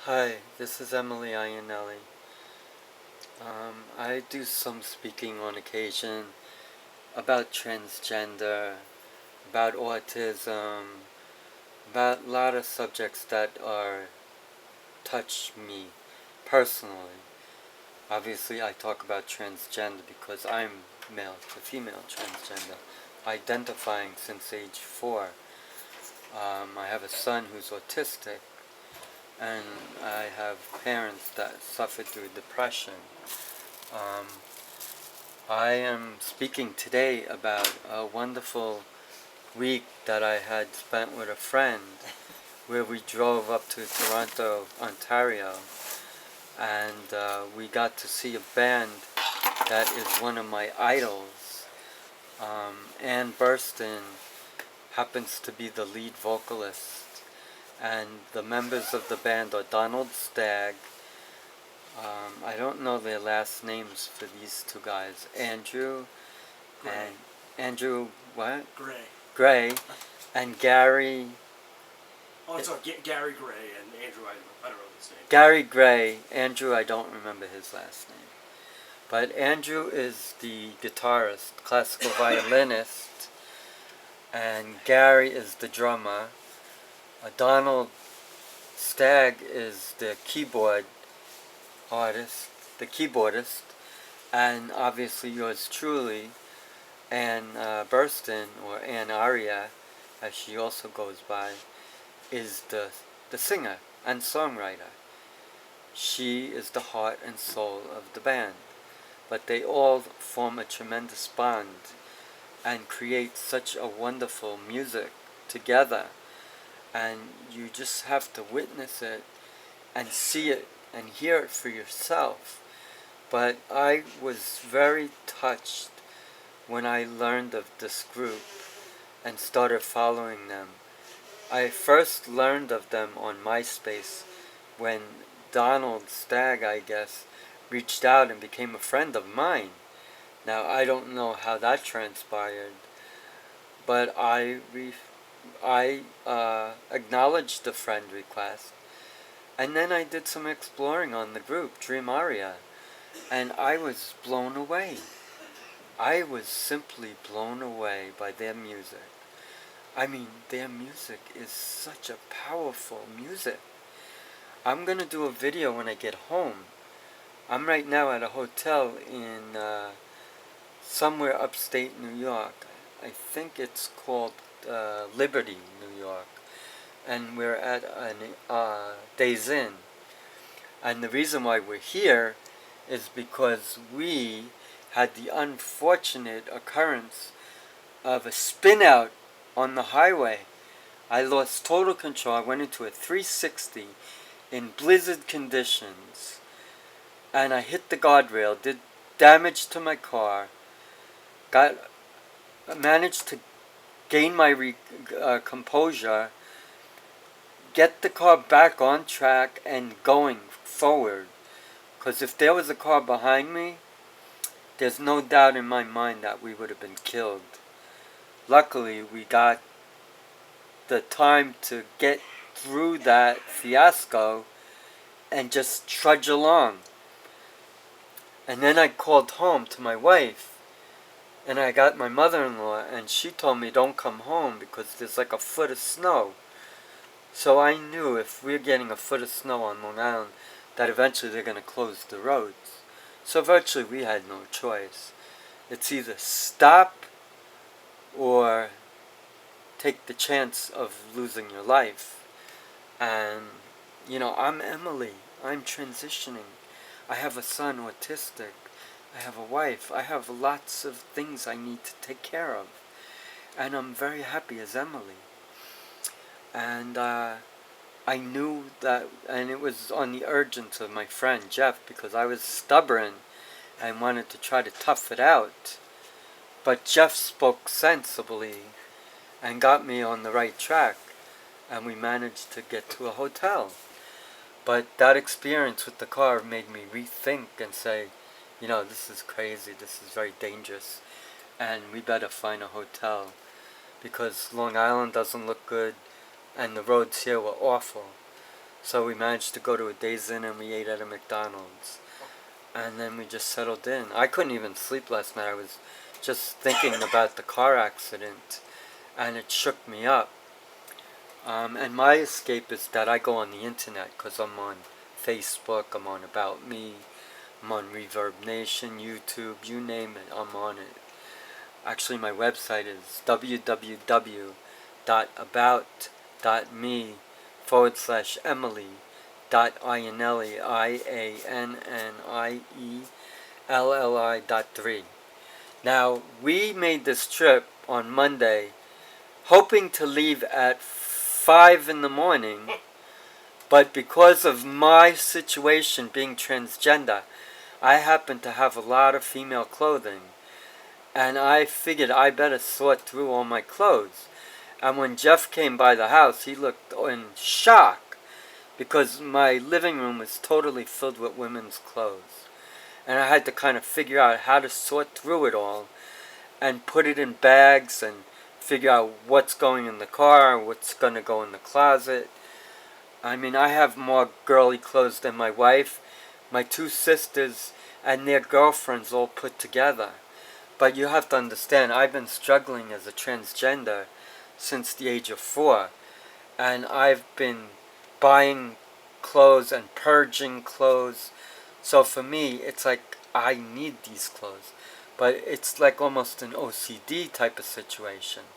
Hi, this is Emily Iannelli. I do some speaking on occasion about transgender, about autism, about a lot of subjects that are touch me personally. Obviously, I talk about transgender because I'm male to female transgender, identifying since age 4. I have a son who's autistic, and I have parents that suffer through depression. Um, I am speaking today about a wonderful week that I had spent with a friend where we drove up to Toronto, Ontario, and we got to see a band that is one of my idols. Ann Burstyn happens to be the lead vocalist, and the members of the band are Donald Stagg. I don't know their last names for these two guys. Andrew Gray. and Andrew what? Gray. Gray and Gary. Oh, sorry, Gary Gray and Andrew. I don't know his name. Gary Gray. Andrew, I don't remember his last name. But Andrew is the guitarist, classical violinist, and Gary is the drummer. Donald Stagg is the keyboard artist, the keyboardist, and obviously yours truly, Ann Burstyn, or Ann Aria, as she also goes by, is the singer and songwriter. She is the heart and soul of the band. But they all form a tremendous bond and create such a wonderful music together. And you just have to witness it and see it and hear it for yourself. But I was very touched when I learned of this group and started following them. I first learned of them on MySpace when Donald Stagg, I guess, reached out and became a friend of mine. Now, I don't know how that transpired, but I acknowledged the friend request, and then I did some exploring on the group, Dream Aria, and I was blown away. I was simply blown away by their music. I mean, their music is such a powerful music. I'm going to do a video when I get home. I'm right now at a hotel in somewhere upstate New York. I think it's called Liberty, New York. And we're at a Days Inn. And the reason why we're here is because we had the unfortunate occurrence of a spin out on the highway. I lost total control. I went into a 360 in blizzard conditions, and I hit the guardrail, did damage to my car, managed to gain my composure, get the car back on track and going forward. Because if there was a car behind me, there's no doubt in my mind that we would have been killed. Luckily, we got the time to get through that fiasco and just trudge along. And then I called home to my wife, and I got my mother-in-law, and she told me don't come home because there's like a foot of snow. So I knew if we're getting a foot of snow on Long Island, that eventually they're going to close the roads. So virtually we had no choice. It's either stop or take the chance of losing your life. And, I'm Emily. I'm transitioning. I have a son autistic. I have a wife. I have lots of things I need to take care of. And I'm very happy as Emily. And I knew that, and it was on the urgence of my friend Jeff, because I was stubborn and wanted to try to tough it out. But Jeff spoke sensibly and got me on the right track, and we managed to get to a hotel. But that experience with the car made me rethink and say, this is crazy, this is very dangerous, and we better find a hotel, because Long Island doesn't look good, and the roads here were awful. So we managed to go to a Days Inn and we ate at a McDonald's. And then we just settled in. I couldn't even sleep last night. I was just thinking about the car accident, and it shook me up. And my escape is that I go on the internet, because I'm on Facebook, I'm on About Me, I'm on Reverb Nation, YouTube, you name it, I'm on it. Actually, my website is www.about.me/Emily.Iannelli, IANNIELLI.3. Now, we made this trip on Monday, hoping to leave at 5 in the morning, but because of my situation being transgender, I happen to have a lot of female clothing, and I figured I better sort through all my clothes. And when Jeff came by the house, he looked in shock, because my living room was totally filled with women's clothes. And I had to kind of figure out how to sort through it all and put it in bags and figure out what's going in the car, what's going to go in the closet. I mean, I have more girly clothes than my wife, my 2 sisters, and their girlfriends all put together. But you have to understand, I've been struggling as a transgender since the age of 4. And I've been buying clothes and purging clothes. So for me, it's like I need these clothes. But it's like almost an OCD type of situation.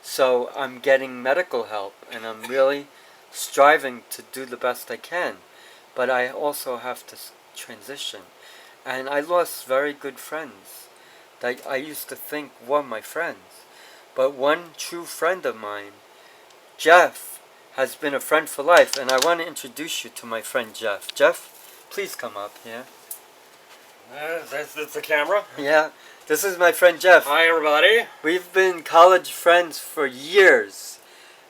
So I'm getting medical help, and I'm really striving to do the best I can. But I also have to transition. And I lost very good friends that I used to think were my friends. But one true friend of mine, Jeff, has been a friend for life, and I want to introduce you to my friend Jeff. Jeff, please come up here. That's the camera. Yeah, this is my friend Jeff. Hi, everybody. We've been college friends for years,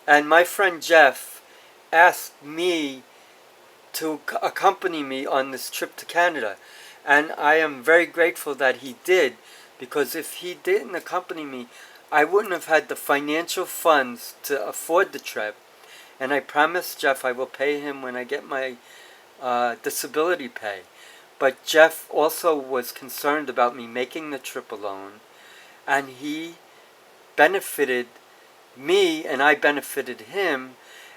and my friend Jeff asked me to accompany me on this trip to Canada, and I am very grateful that he did, because if he didn't accompany me, I wouldn't have had the financial funds to afford the trip. And I promised Jeff I will pay him when I get my disability pay. But Jeff also was concerned about me making the trip alone, and he benefited me and I benefited him,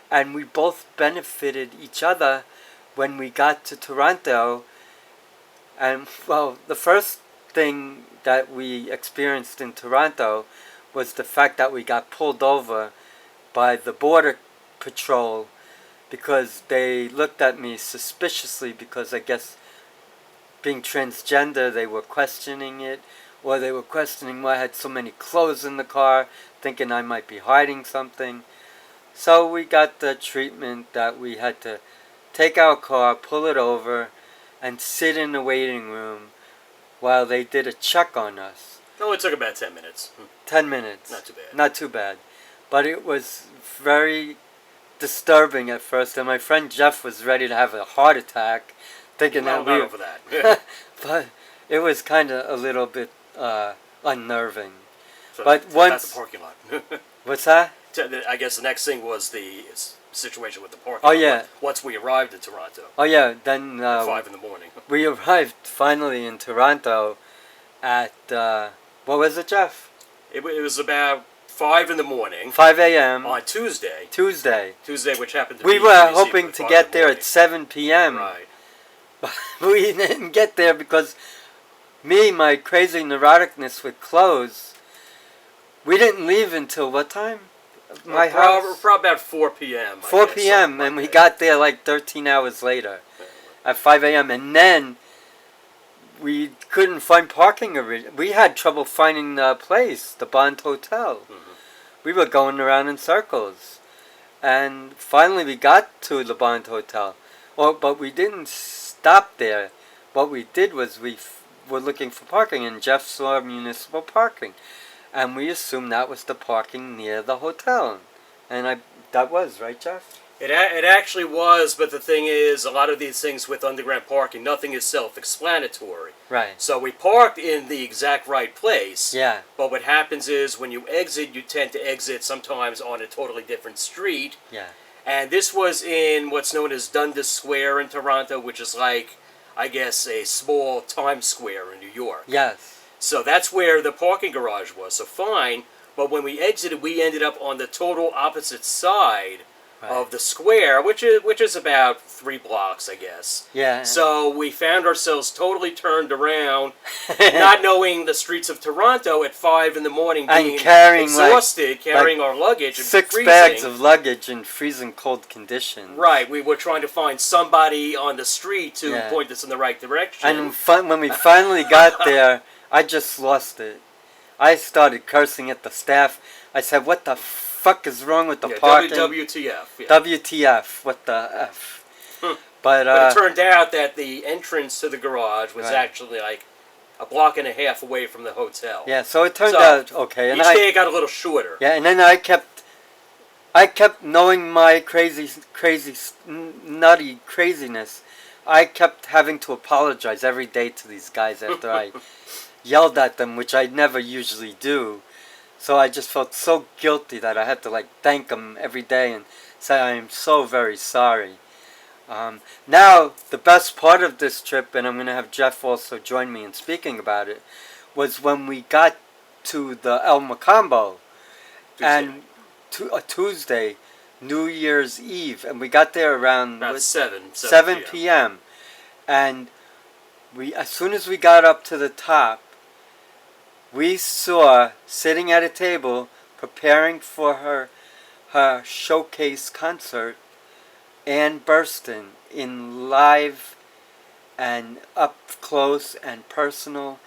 and we both benefited each other when we got to Toronto. And well, the first thing that we experienced in Toronto was the fact that we got pulled over by the border patrol because they looked at me suspiciously, because I guess being transgender, they were questioning it, or they were questioning why I had so many clothes in the car, thinking I might be hiding something. So we got the treatment that we had to take our car, pull it over, and sit in the waiting room while they did a check on us. Oh, it took about 10 minutes. 10 minutes. Not too bad. Not too bad. But it was very disturbing at first, and my friend Jeff was ready to have a heart attack, thinking that we were over that. but it was kind of a little bit unnerving. So but that's once the parking lot. What's that? I guess the next thing was the situation with the parking Oh, lot. yeah. Once we arrived in Toronto. Oh yeah, then At 5 in the morning. we arrived finally in Toronto at what was it, Jeff? It was about 5 in the morning 5 a.m. on Tuesday. Tuesday, which happened to we be were busy hoping at to 5 get in the there morning. at 7 p.m. Right. We didn't get there because my crazy neuroticness with clothes, we didn't leave until what time? My house? Probably about 4 p.m. 4 p.m. and we got there like 13 hours later at 5 a.m. And then we couldn't find parking. We had trouble finding the place, the Bond Hotel. Mm-hmm. We were going around in circles. And finally we got to the Bond Hotel. But we didn't stop there. What we did was we were looking for parking, and Jeff saw municipal parking. And we assumed that was the parking near the hotel. And that was, right, Jeff? It actually was, but the thing is, a lot of these things with underground parking, nothing is self-explanatory. Right. So we parked in the exact right place. Yeah. But what happens is, when you exit, you tend to exit sometimes on a totally different street. Yeah. And this was in what's known as Dundas Square in Toronto, which is like, I guess, a small Times Square in New York. Yes. So that's where the parking garage was. So fine, but when we exited, we ended up on the total opposite side of the square, which is about 3 blocks, I guess. Yeah. So we found ourselves totally turned around, not knowing the streets of Toronto at 5 in the morning, being and carrying exhausted, carrying our luggage and 6 freezing. bags of luggage in freezing cold conditions. Right, we were trying to find somebody on the street to point us in the right direction. And when we finally got there, I just lost it. I started cursing at the staff. I said, "What the fuck is wrong with the parking? WTF. Yeah. WTF, what the F?" But it turned out that the entrance to the garage was actually like a block and a half away from the hotel. Yeah, so it turned out okay. And each day it got a little shorter. Yeah, and then I kept knowing my crazy, nutty craziness. I kept having to apologize every day to these guys after I yelled at them, which I never usually do. So I just felt so guilty that I had to thank them every day and say I am so very sorry. Now, the best part of this trip, and I'm going to have Jeff also join me in speaking about it, was when we got to the El Macambo, and a Tuesday, New Year's Eve, and we got there around about 7 p.m. And as soon as we got up to the top, we saw, sitting at a table, preparing for her showcase concert, Ann Burstyn in live and up close and personal.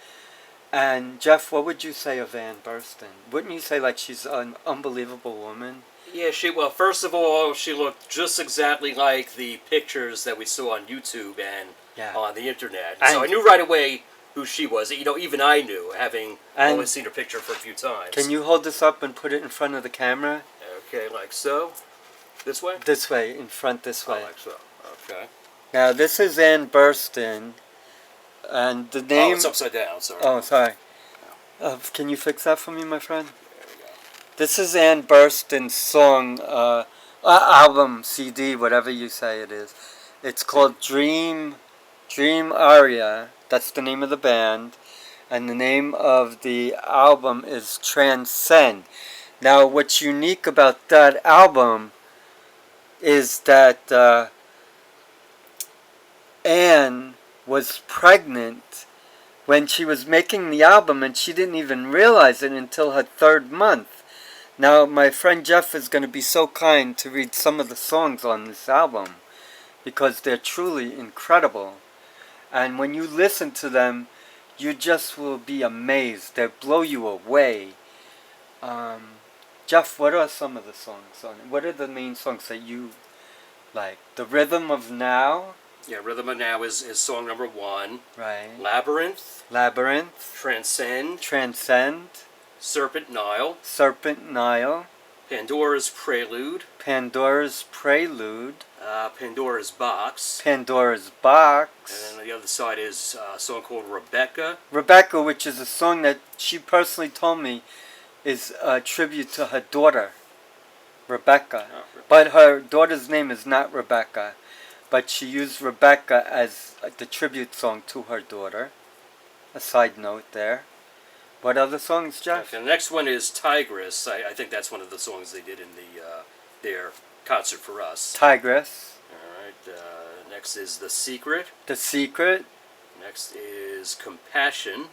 And Jeff, what would you say of Ann Burstyn? Wouldn't you say she's an unbelievable woman? Yeah, well, first of all, she looked just exactly like the pictures that we saw on YouTube and on the internet. So I knew right away who she was. Even I knew, having only seen her picture for a few times. Can you hold this up and put it in front of the camera? Okay, like so. This way? This way, in front this way. Oh, like so. Okay. Now, this is Ann Burstyn, and the name... Oh, it's upside down, sorry. Oh, sorry. Can you fix that for me, my friend? There we go. This is Ann Burstyn's song, album, CD, whatever you say it is. It's called Dream Aria. That's the name of the band. And the name of the album is Transcend. Now, what's unique about that album is that Anne was pregnant when she was making the album, and she didn't even realize it until her 3rd month. Now, my friend Jeff is going to be so kind to read some of the songs on this album, because they're truly incredible. And when you listen to them, you just will be amazed. They blow you away. Jeff, what are some of the songs on it? What are the main songs that you like? The Rhythm of Now? Yeah, Rhythm of Now is song number 1. Right. Labyrinth. Transcend. Serpent Nile. Pandora's Prelude. Pandora's Box. And then the other side is a song called Rebecca. Rebecca, which is a song that she personally told me is a tribute to her daughter, Rebecca. But her daughter's name is not Rebecca. But she used Rebecca as the tribute song to her daughter. A side note there. What other songs, Jeff? Okay, the next one is Tigress. I think that's one of the songs they did in their concert for us. Tigress. All right. Next is The Secret. Next is Compassion.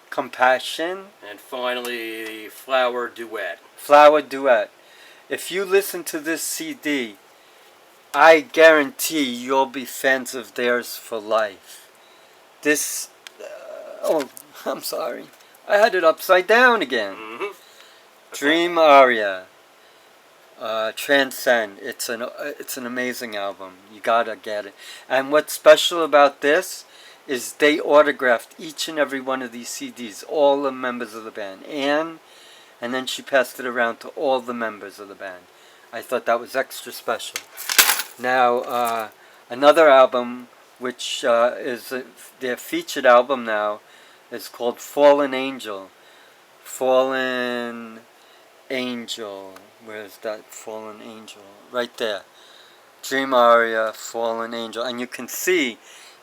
And finally, Flower Duet. If you listen to this CD, I guarantee you'll be fans of theirs for life. This... I'm sorry. I had it upside down again. Mm-hmm. Dream Aria. Transcend. It's an amazing album. You gotta get it. And what's special about this is they autographed each and every one of these CDs, all the members of the band. And then she passed it around to all the members of the band. I thought that was extra special. Now, another album, which is their featured album now, is called Fallen Angel. Where's that Fallen Angel? Right there. Dream Aria, Fallen Angel. And you can see,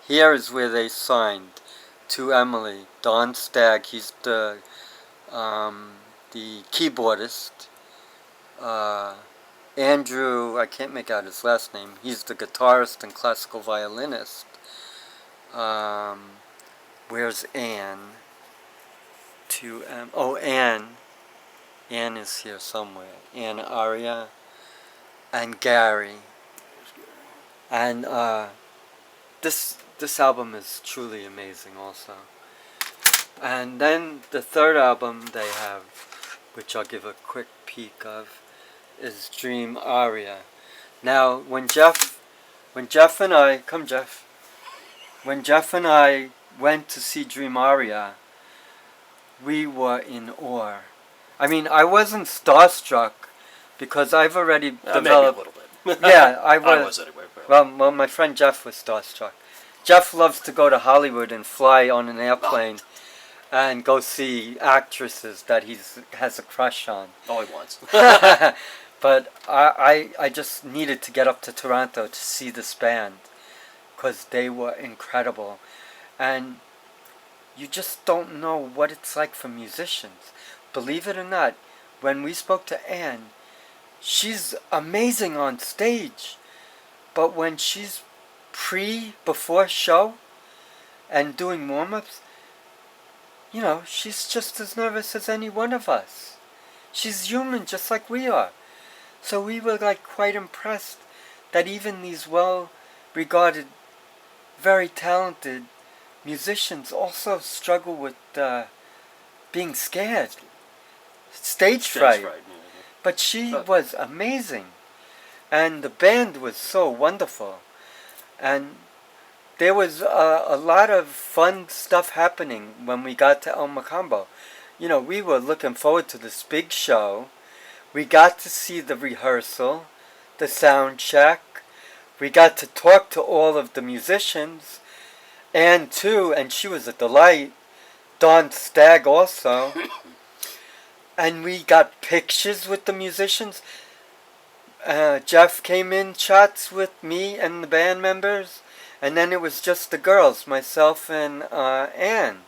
here is where they signed to Emily. Don Stagg, he's the keyboardist. Andrew, I can't make out his last name, he's the guitarist and classical violinist. Where's Anne? Anne. Anne is here somewhere. Anne Aria. And Gary. And this album is truly amazing also. And then the third album they have, which I'll give a quick peek of, is Dream Aria. Now, when Jeff and I went to see Dream Aria, we were in awe. I mean, I wasn't starstruck because I've already developed. Maybe a little bit. Yeah, I was. I was anyway. Well, my friend Jeff was starstruck. Jeff loves to go to Hollywood and fly on an airplane and go see actresses that he has a crush on. All he wants. But I just needed to get up to Toronto to see this band because they were incredible. And you just don't know what it's like for musicians. Believe it or not, when we spoke to Anne, she's amazing on stage. But when she's before show and doing warm-ups, you know, she's just as nervous as any one of us. She's human just like we are. So we were like quite impressed that even these well-regarded, very talented musicians also struggle with being scared. Stage fright. Yeah. But she was amazing. And the band was so wonderful. And there was a lot of fun stuff happening when we got to El Macambo. You know, we were looking forward to this big show. We got to see the rehearsal, the sound check. We got to talk to all of the musicians. And she was a delight. Don Stagg also. And we got pictures with the musicians. Jeff came in shots with me and the band members. And then it was just the girls, myself and Anne.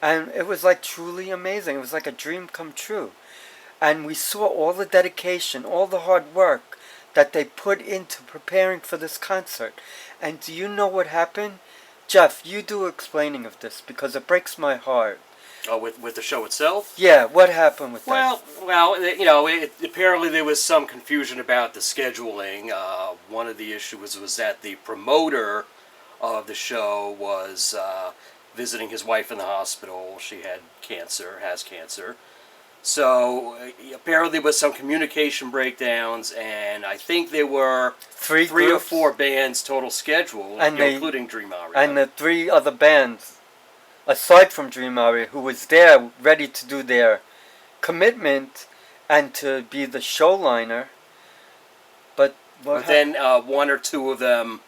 And it was like truly amazing. It was like a dream come true. And we saw all the dedication, all the hard work that they put into preparing for this concert. And do you know what happened? Jeff, you do explaining of this because it breaks my heart. Oh, with the show itself? Yeah, what happened with that? Well, you know, apparently there was some confusion about the scheduling. One of the issues was that the promoter of the show was visiting his wife in the hospital. She had cancer, has cancer. So apparently there was some communication breakdowns, and I think there were three or four bands total scheduled, including Dream Aria. And the three other bands, aside from Dream Aria, who was there ready to do their commitment and to be the showliner. But then one or two of them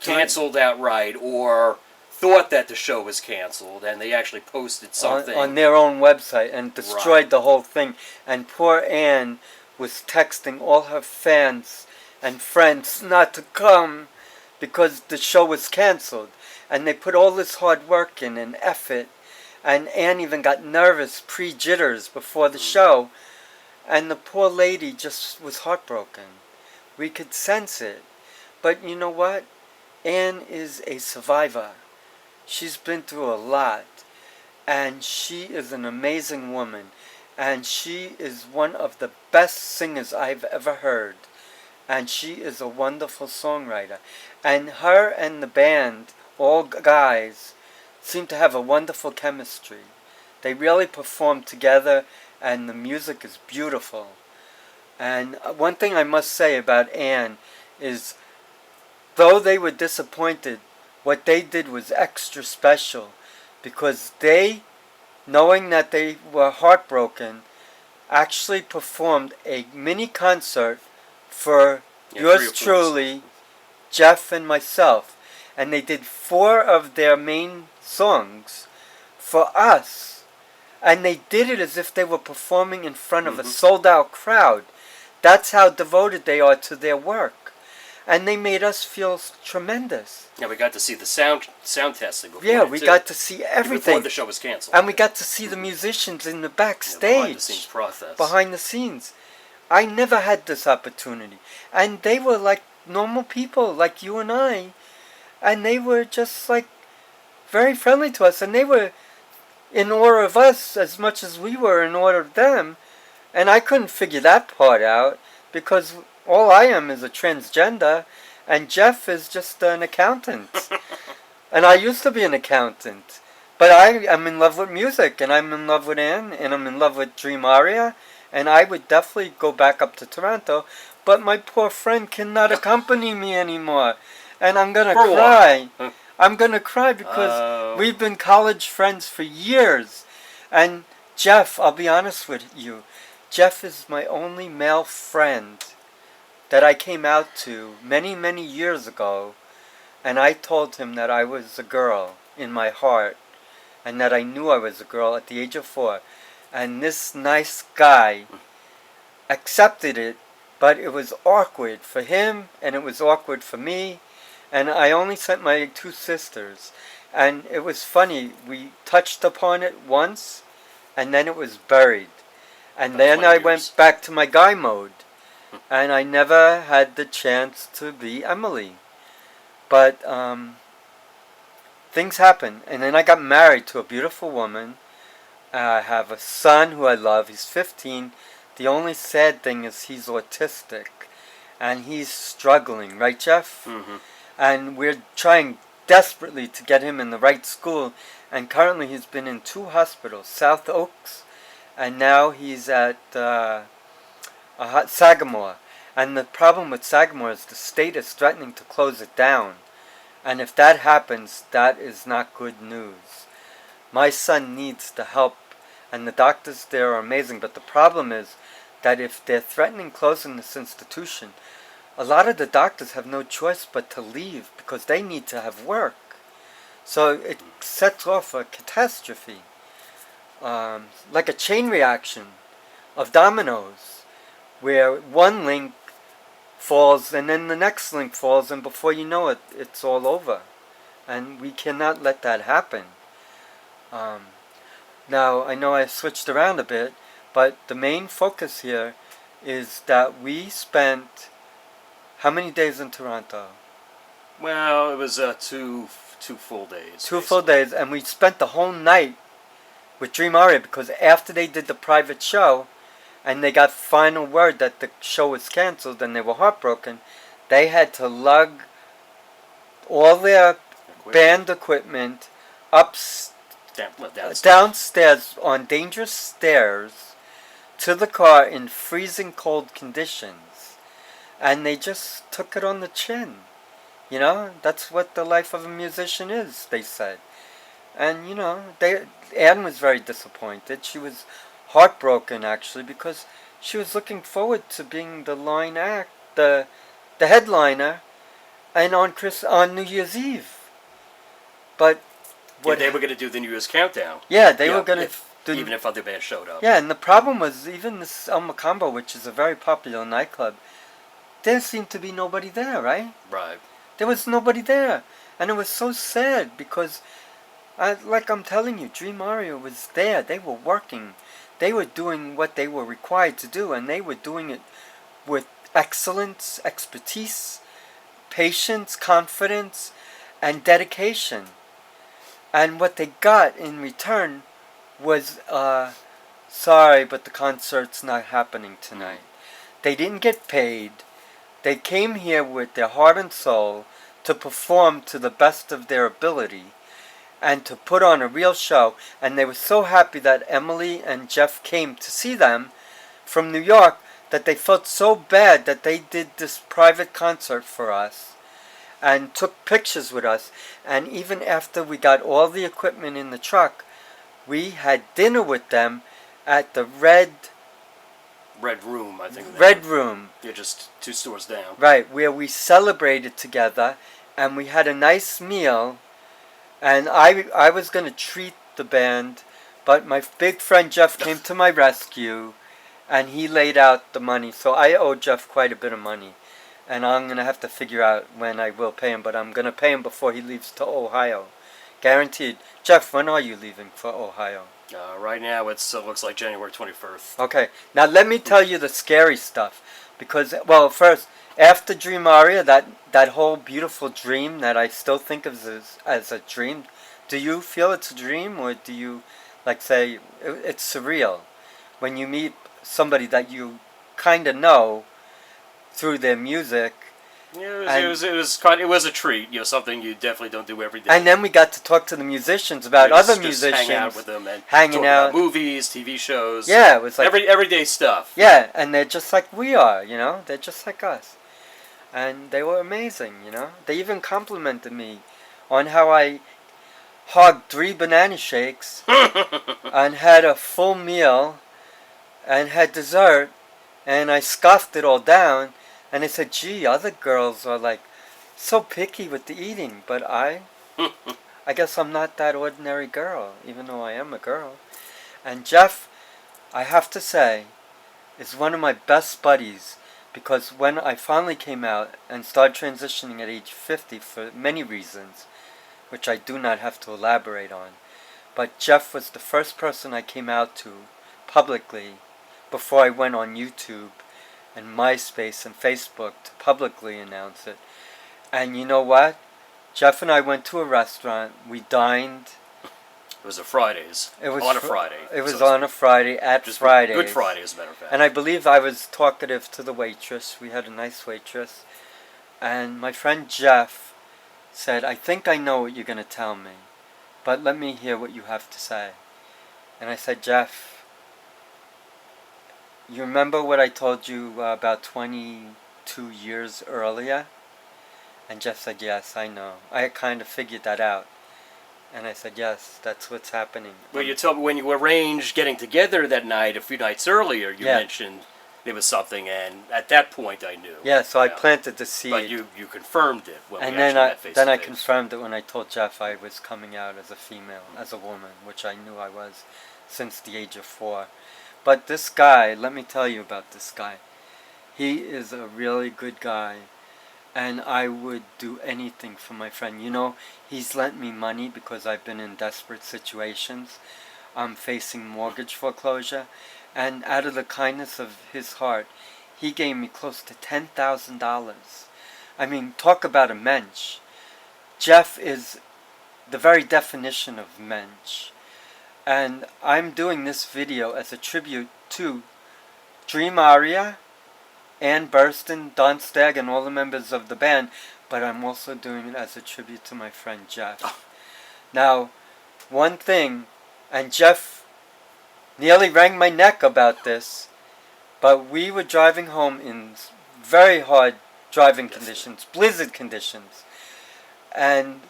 canceled outright or thought that the show was canceled, and they actually posted something on their own website and destroyed the whole thing. And poor Anne was texting all her fans and friends not to come because the show was canceled. And they put all this hard work in and effort. And Anne even got nervous, pre-jitters before the show. And the poor lady just was heartbroken. We could sense it. But you know what? Anne is a survivor. She's been through a lot. And she is an amazing woman. And she is one of the best singers I've ever heard. And she is a wonderful songwriter. And her and the band, all guys, seem to have a wonderful chemistry. They really perform together, and the music is beautiful. And one thing I must say about Anne is, though they were disappointed, what they did was extra special, because they, knowing that they were heartbroken, actually performed a mini concert for yours truly, Jeff and myself. And they did 4 of their main songs for us. And they did it as if they were performing in front of a sold-out crowd. That's how devoted they are to their work. and they made us feel tremendous. Yeah, we got to see the sound testing before. Yeah, we got to see everything before the show was canceled, and we got to see the musicians in the backstage, behind the scenes process. Behind the scenes, I never had this opportunity, and they were like normal people, like you and I, and they were just like very friendly to us, and they were in awe of us as much as we were in awe of them, and I couldn't figure that part out because all I am is a transgender, and Jeff is just an accountant. And I used to be an accountant. But I am in love with music, and I'm in love with Anne, and I'm in love with Dream Aria, and I would definitely go back up to Toronto, but my poor friend cannot accompany me anymore. And I'm going to cry. I'm going to cry because we've been college friends for years. And Jeff, I'll be honest with you, Jeff is my only male friend that I came out to many, many years ago, and I told him that I was a girl in my heart, and that I knew I was a girl at the age of 4. And this nice guy accepted it, but it was awkward for him, and it was awkward for me, and I only sent my 2 sisters. And it was funny, we touched upon it once, and then it was buried. And then I went back to my guy mode. And I never had the chance to be Emily. But things happen. And then I got married to a beautiful woman. I have a son who I love. He's 15. The only sad thing is he's autistic. And he's struggling. Right, Jeff? Mm-hmm. And we're trying desperately to get him in the right school. And currently he's been in 2 hospitals. South Oaks. And now he's at Sagamore. And the problem with Sagamore is the state is threatening to close it down. And if that happens, that is not good news. My son needs the help, and the doctors there are amazing. But the problem is that if they're threatening closing this institution, a lot of the doctors have no choice but to leave because they need to have work. So it sets off a catastrophe. Like a chain reaction of dominoes, where one link falls and then the next link falls, and before you know it, it's all over. And we cannot let that happen. Now, I know I switched around a bit, but the main focus here is that we spent how many days in Toronto? Well, it was 2 full days. 2 full days, and we spent the whole night with Dream Aria, because after they did the private show and they got final word that the show was canceled and they were heartbroken, they had to lug all their band equipment downstairs on dangerous stairs to the car in freezing cold conditions, and they just took it on the chin. You know, that's what the life of a musician is, they said. And, you know, Anne was very disappointed. She was heartbroken, actually, because she was looking forward to being the line act, the headliner, and on New Year's Eve. But they were going to do the New Year's countdown. Yeah, they were going to do... Even if other bands showed up. Yeah, and the problem was, even this El Macambo, which is a very popular nightclub, there seemed to be nobody there, right? Right. There was nobody there. And it was so sad, because... like I'm telling you, Dream Aria was there. They were working. They were doing what they were required to do, and they were doing it with excellence, expertise, patience, confidence, and dedication. And what they got in return was, sorry, but the concert's not happening tonight. They didn't get paid. They came here with their heart and soul to perform to the best of their ability and to put on a real show. And they were so happy that Emily and Jeff came to see them from New York that they felt so bad that they did this private concert for us and took pictures with us. And even after we got all the equipment in the truck, we had dinner with them at the Red Room, I think. Red Room. Yeah, just 2 stores down. Right, where we celebrated together, and we had a nice meal. And I was going to treat the band, but my big friend Jeff came to my rescue, and he laid out the money. So I owe Jeff quite a bit of money. and I'm going to have to figure out when I will pay him, but I'm going to pay him before he leaves to Ohio. Guaranteed. Jeff, when are you leaving for Ohio? Right now, it looks like January 21st. Okay. Now, let me tell you the scary stuff. Because, well, first, after Dream Aria, that whole beautiful dream that I still think of as a dream, do you feel it's a dream, or do you, like, say, it's surreal? When you meet somebody that you kind of know through their music. Yeah, it was a treat. Something you definitely don't do every day. And then we got to talk to the musicians about other musicians, hang out with them and hanging talk out, about movies, TV shows. Yeah, it was like everyday stuff. Yeah, and they're just like we are, They're just like us, and they were amazing, They even complimented me on how I hogged 3 banana shakes and had a full meal and had dessert, and I scoffed it all down. And they said, gee, other girls are like so picky with the eating, but I guess I'm not that ordinary girl, even though I am a girl. And Jeff, I have to say, is one of my best buddies, because when I finally came out and started transitioning at age 50 for many reasons, which I do not have to elaborate on, but Jeff was the first person I came out to publicly before I went on YouTube and MySpace and Facebook to publicly announce it. And you know what? Jeff and I went to a restaurant. We dined. It was a Fridays. It was on a Friday. It was on a Friday at just Fridays. Good Friday, as a matter of fact. And I believe I was talkative to the waitress. We had a nice waitress. And my friend Jeff said, I think I know what you're going to tell me, but let me hear what you have to say. And I said, Jeff, you remember what I told you about 22 years earlier? And Jeff said, yes, I know. I kind of figured that out. And I said, yes, that's what's happening. Well, you told me when you arranged getting together that night, a few nights earlier, you mentioned there was something, and at that point I knew. Yeah, so I planted the seed. But you confirmed it when and we actually met face to face. Then I confirmed it when I told Jeff I was coming out as a female, as a woman, which I knew I was since the age of 4. But this guy, let me tell you about this guy. He is a really good guy, and I would do anything for my friend. He's lent me money because I've been in desperate situations. I'm facing mortgage foreclosure, and out of the kindness of his heart, he gave me close to $10,000. I mean, talk about a mensch. Jeff is the very definition of mensch. And I'm doing this video as a tribute to Dream Aria, Ann Burston, Don Stagg, and all the members of the band, but I'm also doing it as a tribute to my friend Jeff. Now, one thing, and Jeff nearly wrung my neck about this, but we were driving home in very hard driving conditions, blizzard conditions, and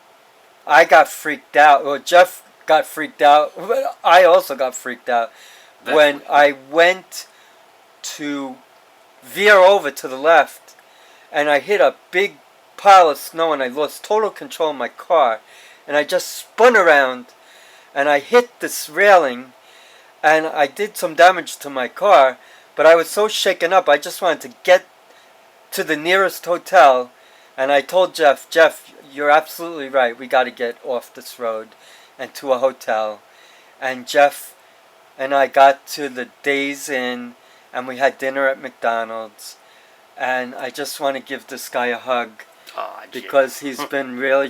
I got freaked out, or Jeff got freaked out. I also got freaked out when I went to veer over to the left, and I hit a big pile of snow, and I lost total control of my car, and I just spun around, and I hit this railing, and I did some damage to my car, but I was so shaken up, I just wanted to get to the nearest hotel, and I told Jeff, you're absolutely right, we got to get off this road and to a hotel. And Jeff and I got to the Days Inn, and we had dinner at McDonald's, and I just want to give this guy a hug because he's been really